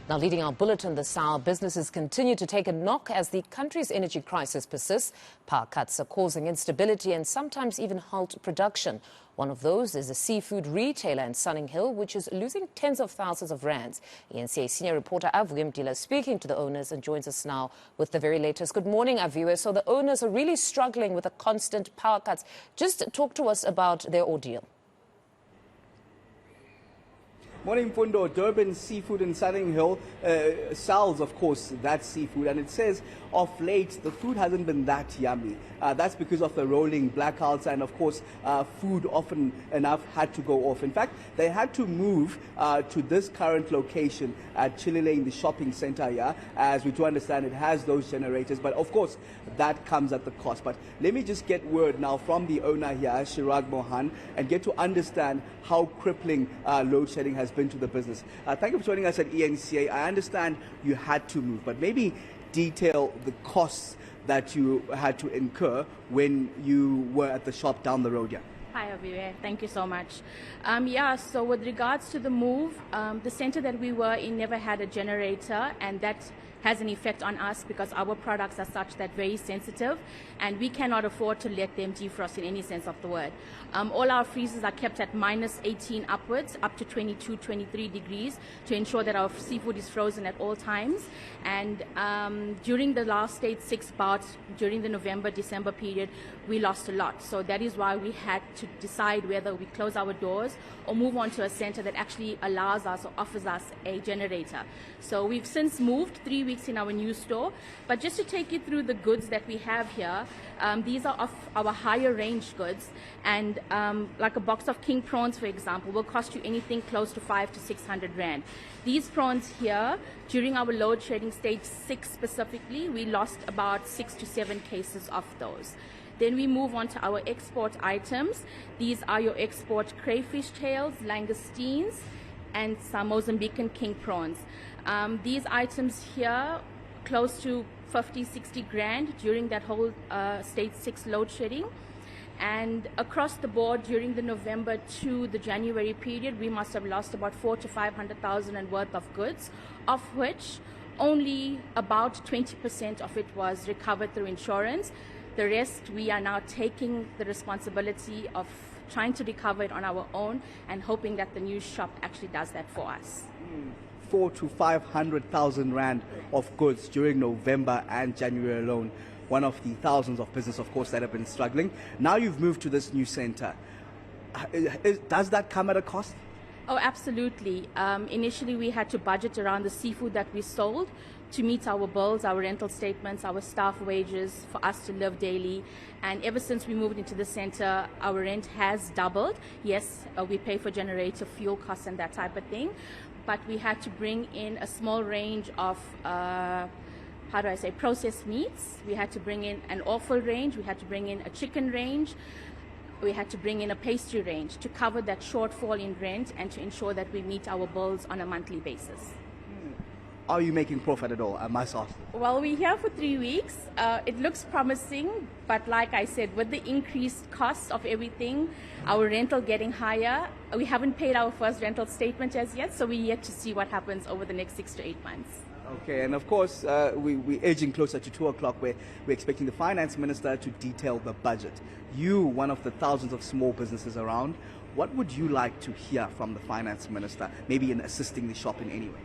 Now, leading our bulletin this hour, businesses continue to take a knock as the country's energy crisis persists. Power cuts are causing instability and sometimes even halt production. One of those is a seafood retailer in Sunning Hill, which is losing tens of thousands of rands. eNCA senior reporter Aviwe Mtila is speaking to the owners and joins us now with the very latest. Good morning, Aviwe. So the owners are really struggling with the constant power cuts. Just talk to us about their ordeal. Morning, Fundo. Durban Seafood in Sunning Hill sells, of course, that seafood. And it says, of late, the food hasn't been that yummy. That's because of the rolling blackouts. And, of course, food often enough had to go off. In fact, they had to move to this current location at Chile Lane, the shopping center here. As we do understand, it has those generators. But, of course, that comes at the cost. But let me just get word now from the owner here, Shirag Mohan, and get to understand how crippling load shedding has been to the business. Thank you for joining us at eNCA. I understand you had to move, but maybe detail the costs that you had to incur when you were at the shop down the road here. Hi, Aviwe. Thank you so much. So with regards to the move, the center that we were in never had a generator, and that has an effect on us because our products are such that very sensitive and we cannot afford to let them defrost in any sense of the word. All our freezers are kept at minus 18 upwards, up to 22, 23 degrees to ensure that our seafood is frozen at all times. And during the last stage 6 bouts, during the November, December period, we lost a lot. So that is why we had to decide whether we close our doors or move on to a center that actually allows us or offers us a generator. So we've since moved 3 weeks in our new store. But just to take you through the goods that we have here, these are of our higher range goods, and like a box of king prawns, for example, will cost you anything close to 500 to 600 rand. These prawns here, during our load shedding stage 6 specifically, we lost about 6 to 7 cases of those. Then we move on to our export items. These are your export crayfish tails, langoustines, and some Mozambican king prawns. These items here, close to 50, 60 grand during that whole stage 6 load shedding. And across the board during the November to the January period, we must have lost about 400,000 to 500,000 worth of goods, of which only about 20% of it was recovered through insurance. The rest, we are now taking the responsibility of trying to recover it on our own and hoping that the new shop actually does that for us. 400,000 to 500,000 rand of goods during November and January alone. One of the thousands of businesses, of course, that have been struggling. Now you've moved to this new center. Does that come at a cost? Oh, absolutely. Initially, we had to budget around the seafood that we sold to meet our bills, our rental statements, our staff wages, for us to live daily. And ever since we moved into the center, our rent has doubled. Yes, we pay for generator, fuel costs, and that type of thing. But we had to bring in a small range of processed meats. We had to bring in an offal range. We had to bring in a chicken range. We had to bring in a pastry range to cover that shortfall in rent and to ensure that we meet our bills on a monthly basis. Are you making profit at all, myself? Well, we're here for 3 weeks. It looks promising, but like I said, with the increased costs of everything, our rental getting higher, we haven't paid our first rental statement as yet, so we're yet to see what happens over the next 6 to 8 months. Okay, and of course, we're edging closer to 2 o'clock where we're expecting the finance minister to detail the budget. You, one of the thousands of small businesses around, what would you like to hear from the finance minister, maybe in assisting the shop in any way?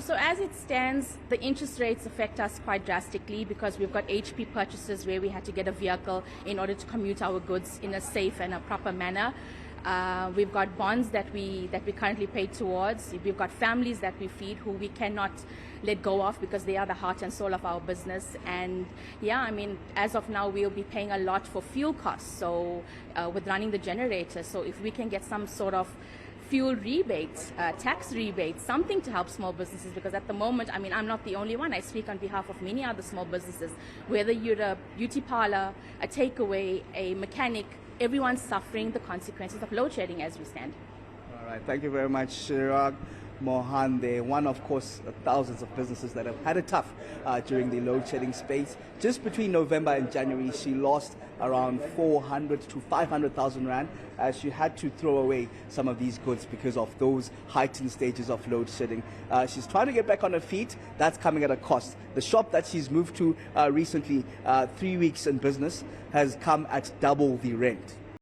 So as it stands, the interest rates affect us quite drastically because we've got HP purchases where we had to get a vehicle in order to commute our goods in a safe and a proper manner. We've got bonds that we currently pay towards. We've got families that we feed who we cannot let go of because they are the heart and soul of our business. And yeah, I mean, as of now, we'll be paying a lot for fuel costs. So with running the generator, so if we can get some sort of fuel rebates, tax rebates, something to help small businesses, because at the moment, I mean, I'm not the only one. I speak on behalf of many other small businesses. Whether you're a beauty parlor, a takeaway, a mechanic, everyone's suffering the consequences of load shedding as we stand. All right, thank you very much, Shirag. Mohan there, one of course thousands of businesses that have had it tough during the load shedding space. Just between November and January, she lost around 400 to 500,000 rand as she had to throw away some of these goods because of those heightened stages of load shedding. She's trying to get back on her feet. That's coming at a cost. The shop that she's moved to recently, 3 weeks in business, has come at double the rent.